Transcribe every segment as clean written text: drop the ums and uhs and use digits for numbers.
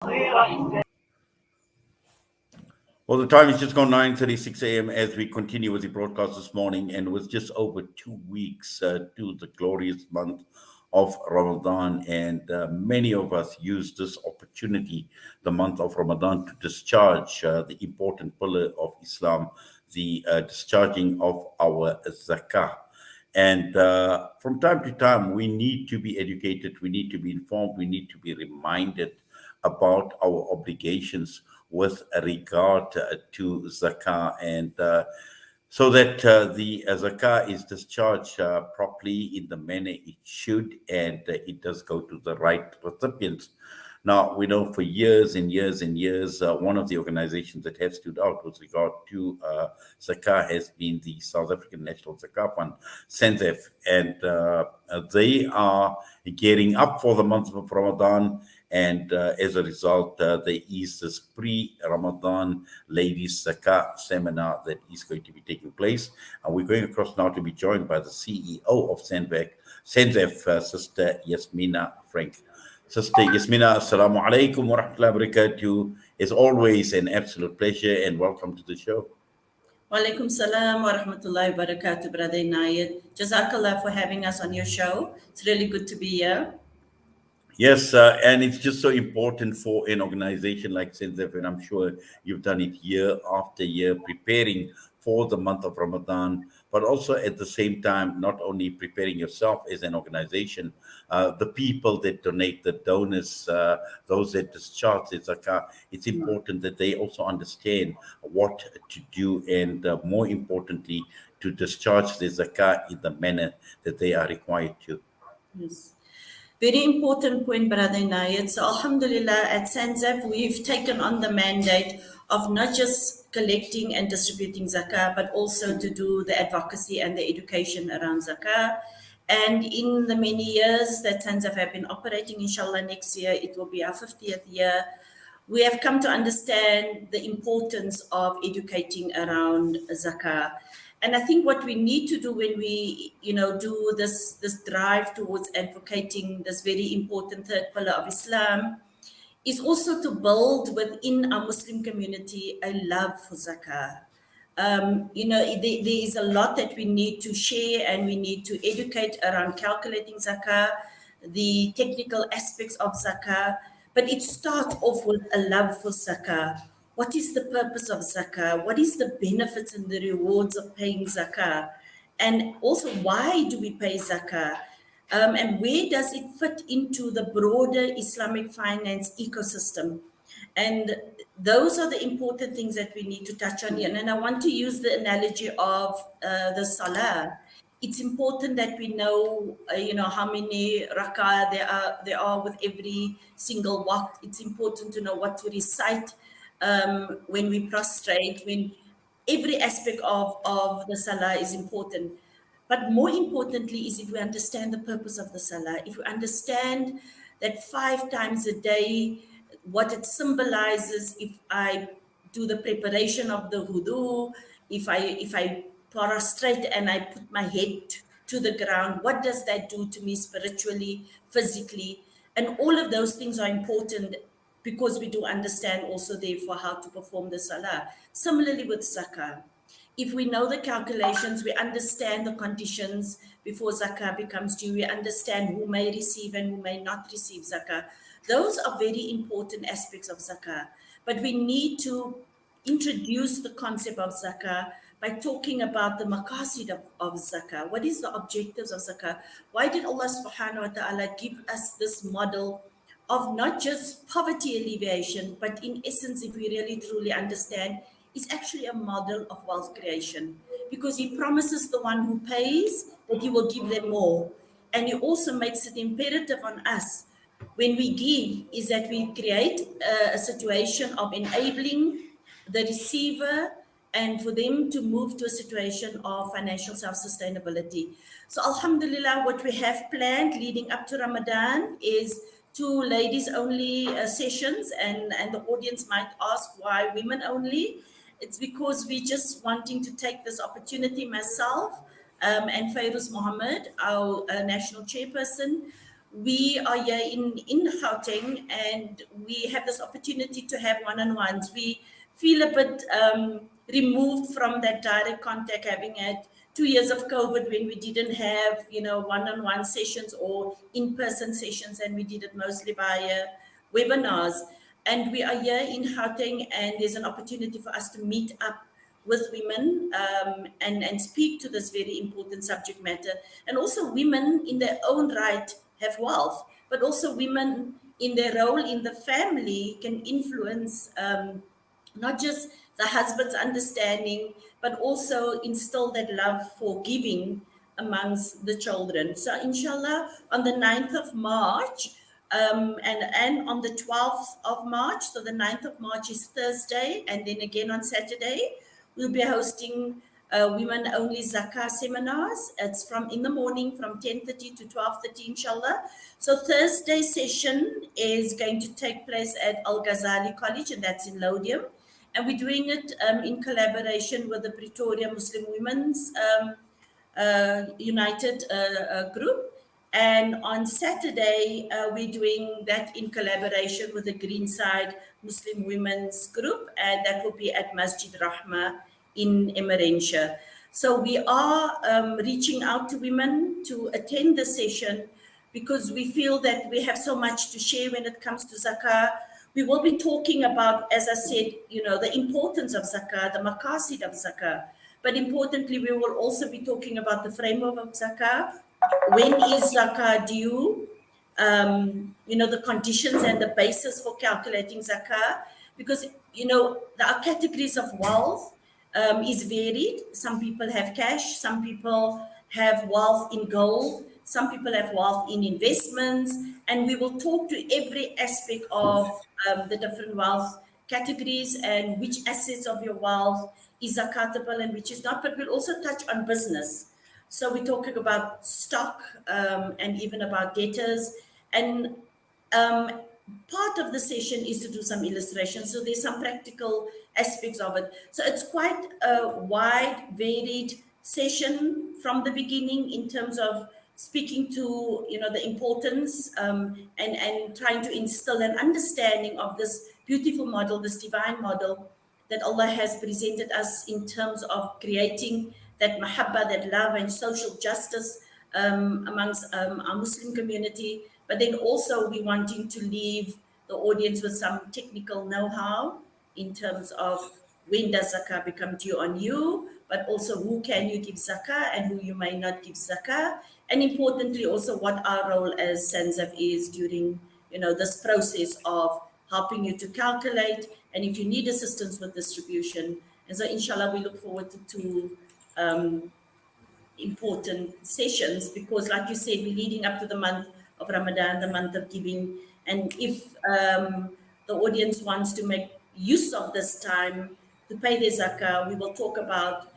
Well, the time is just gone 9:36 a.m. as we continue with the broadcast this morning, and with just over 2 weeks to the glorious month of Ramadan, and many of us use this opportunity, the month of Ramadan, to discharge the important pillar of Islam, the discharging of our zakah. And from time to time, we need to be educated, we need to be informed, we need to be reminded about our obligations with regard to zakah, and so that the zakah is discharged properly in the manner it should, and it does go to the right recipients. Now, we know for years and years and years, one of the organizations that has stood out with regard to zakah has been the South African National Zakah Fund, SANZAF, and they are gearing up for the month of Ramadan. And as a result, there is this Pre-Ramadan Ladies Zakah Seminar that is going to be taking place. And we're going across now to be joined by the CEO of SANZAF, Sister Yasmina Franke. Sister Yasmina, Assalamu alaikum wa rahmatullahi wa barakatuh. It's always an absolute pleasure, and welcome to the show. Walaikum salam wa rahmatullahi wa barakatuh, Brother Inayat. Jazakallah for having us on your show. It's really good to be here. Yes, and it's just so important for an organization like SANZAF, and I'm sure you've done it year after year, preparing for the month of Ramadan, but also at the same time, not only preparing yourself as an organization, the people that donate, the donors, those that discharge the zakah, it's important that they also understand what to do, and more importantly, to discharge the zakah in the manner that they are required to. Yes. Very important point, Brother Inayat. So, Alhamdulillah, at SANZAF, we've taken on the mandate of not just collecting and distributing zakah, but also to do the advocacy and the education around zakah. And in the many years that SANZAF have been operating, inshallah, next year it will be our 50th year. We have come to understand the importance of educating around zakah. And I think what we need to do when we, do this drive towards advocating this very important third pillar of Islam is also to build within our Muslim community a love for zakah. There is a lot that we need to share, and we need to educate around calculating zakah, the technical aspects of zakah, but it starts off with a love for zakah. What is the purpose of zakah? What is the benefits and the rewards of paying zakah? And also, why do we pay zakah? And where does it fit into the broader Islamic finance ecosystem? And those are the important things that we need to touch on here. And I want to use the analogy of the salah. It's important that we know, how many rak'ah there are with every single waqt. It's important to know what to recite when we prostrate, when every aspect of the salah is important. But more importantly is if we understand the purpose of the salah, if we understand that 5 times a day, what it symbolizes, if I do the preparation of the wudu, if I prostrate and I put my head to the ground, what does that do to me spiritually, physically? And all of those things are important because we do understand also therefore how to perform the salah. Similarly with zakah. If we know the calculations, we understand the conditions before zakah becomes due, we understand who may receive and who may not receive zakah. Those are very important aspects of zakah. But we need to introduce the concept of zakah by talking about the maqasid of zakah. What is the objectives of zakah? Why did Allah subhanahu wa ta'ala give us this model of not just poverty alleviation, but in essence, if we really truly understand, it's actually a model of wealth creation, because he promises the one who pays that he will give them more. And he also makes it imperative on us when we give is that we create a situation of enabling the receiver and for them to move to a situation of financial self-sustainability. So Alhamdulillah, what we have planned leading up to Ramadan is 2 ladies only sessions, and the audience might ask why women only. It's because we're just wanting to take this opportunity, myself and Fairuz Mohammed, our national chairperson. we are here in Gauteng, and we have this opportunity to have one-on-ones. We feel a bit removed from that direct contact, having had 2 years of COVID when we didn't have, one-on-one sessions or in-person sessions, and we did it mostly via webinars. And we are here in Gauteng, and there's an opportunity for us to meet up with women, and speak to this very important subject matter. And also, women in their own right have wealth, but also women in their role in the family can influence, not just the husband's understanding, but also instill that love for giving amongst the children. So, inshallah, on the 9th of March, and on the 12th of March, so the 9th of March is Thursday, and then again on Saturday, we'll be hosting women-only Zakah seminars. It's from in the morning from 10:30 to 12:30, inshallah. So Thursday session is going to take place at Al Ghazali College, and that's in Lodium. And we're doing it in collaboration with the Pretoria Muslim Women's United group. And on Saturday, we're doing that in collaboration with the Greenside Muslim Women's Group, and that will be at Masjid Rahma in Emmarentia. So we are reaching out to women to attend the session because we feel that we have so much to share when it comes to zakah. We will be talking about, as I said, the importance of zakah, the maqasid of zakah. But importantly, we will also be talking about the framework of zakah. When is zakah due? The conditions and the basis for calculating zakah. Because, the categories of wealth is varied. Some people have cash, some people have wealth in gold, some people have wealth in investments, and we will talk to every aspect of the different wealth categories and which assets of your wealth is zakatable and which is not. But we'll also touch on business. So we're talking about stock, and even about debtors. And part of the session is to do some illustrations. So there's some practical aspects of it. So it's quite a wide, varied session from the beginning in terms of speaking to the importance, and trying to instill an understanding of this beautiful model, this divine model that Allah has presented us in terms of creating that mahabbah, that love and social justice amongst our Muslim community. But then also we wanting to leave the audience with some technical know-how in terms of when does zakah become due on you, but also who can you give zakah and who you may not give zakah. And importantly, also what our role as SANZAF is during this process of helping you to calculate, and if you need assistance with distribution. And so inshallah, we look forward to important sessions, because like you said, we're leading up to the month of Ramadan, the month of giving. And if the audience wants to make use of this time to pay their zakah, we will talk about,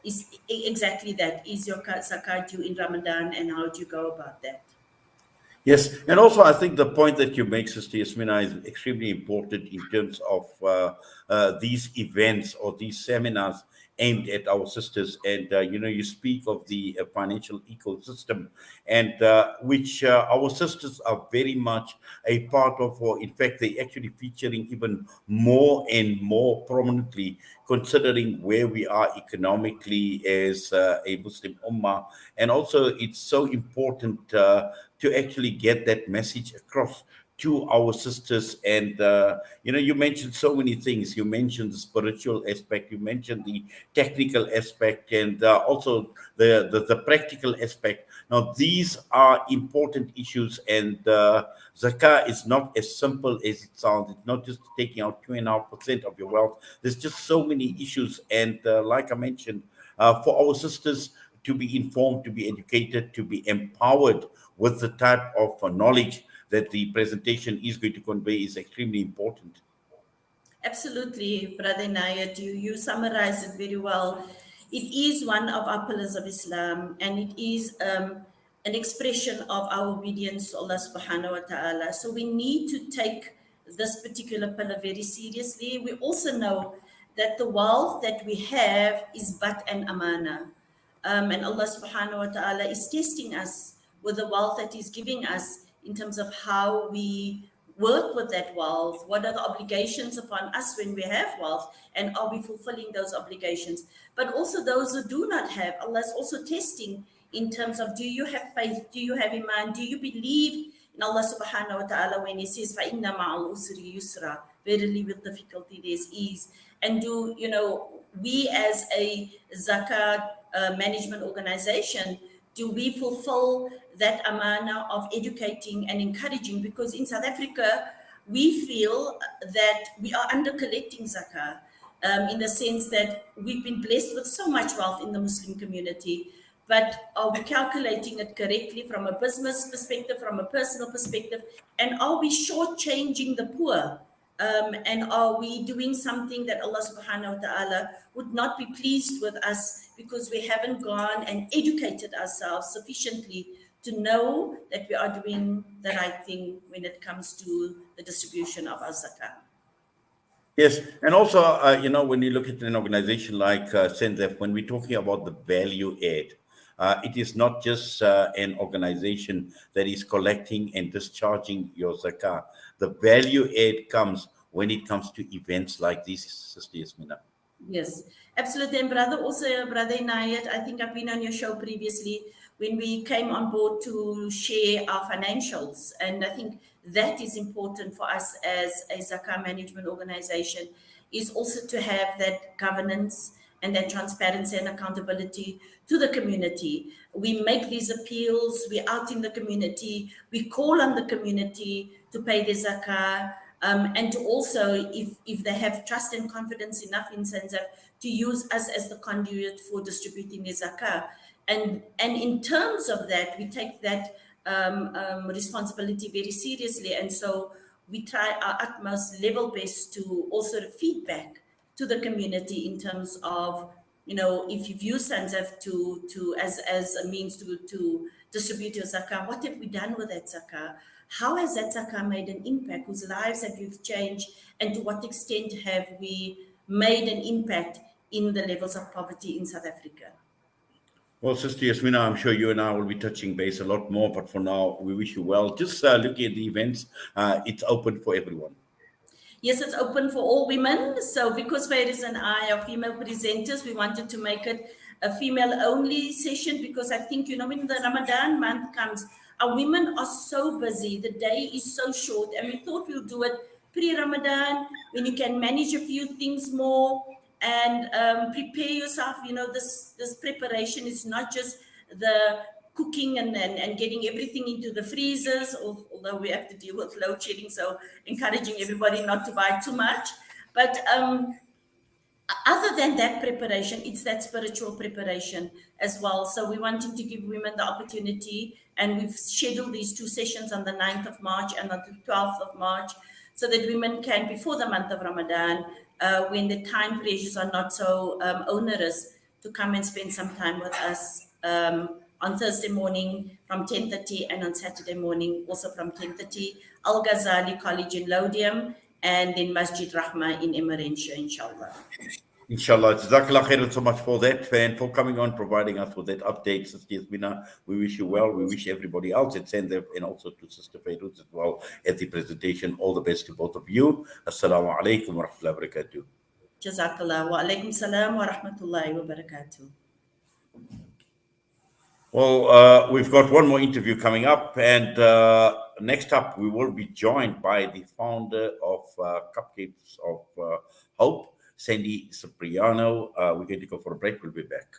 is exactly that. Is your zakah due in Ramadan, and how do you go about that? Yes, and also I think the point that you make, Sister Yasmina, is extremely important in terms of these events or these seminars aimed at our sisters. And you speak of the financial ecosystem, and which our sisters are very much a part of, or in fact, they actually featuring even more and more prominently, considering where we are economically as a Muslim ummah. And also, it's so important. To actually get that message across to our sisters. And you mentioned so many things. You mentioned the spiritual aspect, you mentioned the technical aspect, and also the practical aspect. Now these are important issues, and zakah is not as simple as it sounds. It's not just taking out 2.5% of your wealth. There's just so many issues, and like I mentioned, for our sisters to be informed, to be educated, to be empowered with the type of knowledge that the presentation is going to convey is extremely important. Absolutely, Brother Nayat, you summarized it very well. It is one of our pillars of Islam, and it is an expression of our obedience to Allah subhanahu wa ta'ala. So we need to take this particular pillar very seriously. We also know that the wealth that we have is but an amana. And Allah subhanahu wa ta'ala is testing us with the wealth that He's giving us in terms of how we work with that wealth. What are the obligations upon us when we have wealth, and are we fulfilling those obligations? But also those who do not have, Allah is also testing in terms of, do you have faith? Do you have iman? Do you believe in Allah subhanahu wa ta'ala when He says, فَإِنَّ مَعَ الْعُسْرِ يُسْرًا, verily with difficulty there's ease? And do, we as a zakat management organization, do we fulfill that amana of educating and encouraging? Because in South Africa, we feel that we are under collecting zakah, in the sense that we've been blessed with so much wealth in the Muslim community. But are we calculating it correctly from a business perspective, from a personal perspective? And are we shortchanging the poor? And are we doing something that Allah subhanahu wa ta'ala would not be pleased with us because we haven't gone and educated ourselves sufficiently to know that we are doing the right thing when it comes to the distribution of our zakah? Yes, and also, when you look at an organization like SANZAF, when we're talking about the value add, it is not just an organization that is collecting and discharging your zakah. The value add comes when it comes to events like this, Sister Yasmina. Yes, absolutely. And Brother Inayat, I think I've been on your show previously when we came on board to share our financials. And I think that is important for us as a zakah management organization, is also to have that governance and that transparency and accountability to the community. We make these appeals, we're out in the community, we call on the community to pay their zakah. And to also, if they have trust and confidence enough in SANZAF, to use us as the conduit for distributing the zakah. And in terms of that, we take that responsibility very seriously. And so we try our utmost level best to also feedback to the community in terms of, if you've used SANZAF to as a means to distribute your zakah, what have we done with that zakah? How has that zakah made an impact? Whose lives have you changed? And to what extent have we made an impact in the levels of poverty in South Africa? Well, Sister Yasmina, I'm sure you and I will be touching base a lot more, but for now, we wish you well. Just looking at the events, it's open for everyone. Yes, it's open for all women. So because Fairies and I are female presenters, we wanted to make it a female-only session because I think, when the Ramadan month comes, our women are so busy. The day is so short. And we thought we'll do it pre-Ramadan when you can manage a few things more and prepare yourself. This preparation is not just the cooking and getting everything into the freezers, although we have to deal with load shedding, so encouraging everybody not to buy too much. But other than that preparation, it's that spiritual preparation as well. So we wanted to give women the opportunity, and we've scheduled these two sessions on the 9th of March and on the 12th of March, so that women can, before the month of Ramadan, when the time pressures are not so onerous, to come and spend some time with us on Thursday morning from 10:30 and on Saturday morning also from 10:30, Al Ghazali College in Lodium, and then Masjid Rahma in Emiransha, inshallah. Inshallah. Jazakallah khairan so much for that and for coming on, providing us with that update, Sister Yasmina. We wish you well. We wish everybody else at SANZAF and also to Sister Fairuz as well at the presentation. All the best to both of you. Assalamu alaikum wa rahmatullahi wa barakatuh. Jazakallah. Wa alaikum salam wa rahmatullahi wa barakatuh. Well, we've got one more interview coming up, and next up we will be joined by the founder of Cupcakes of Hope, Sandy Cipriano. We're going to go for a break. We'll be back.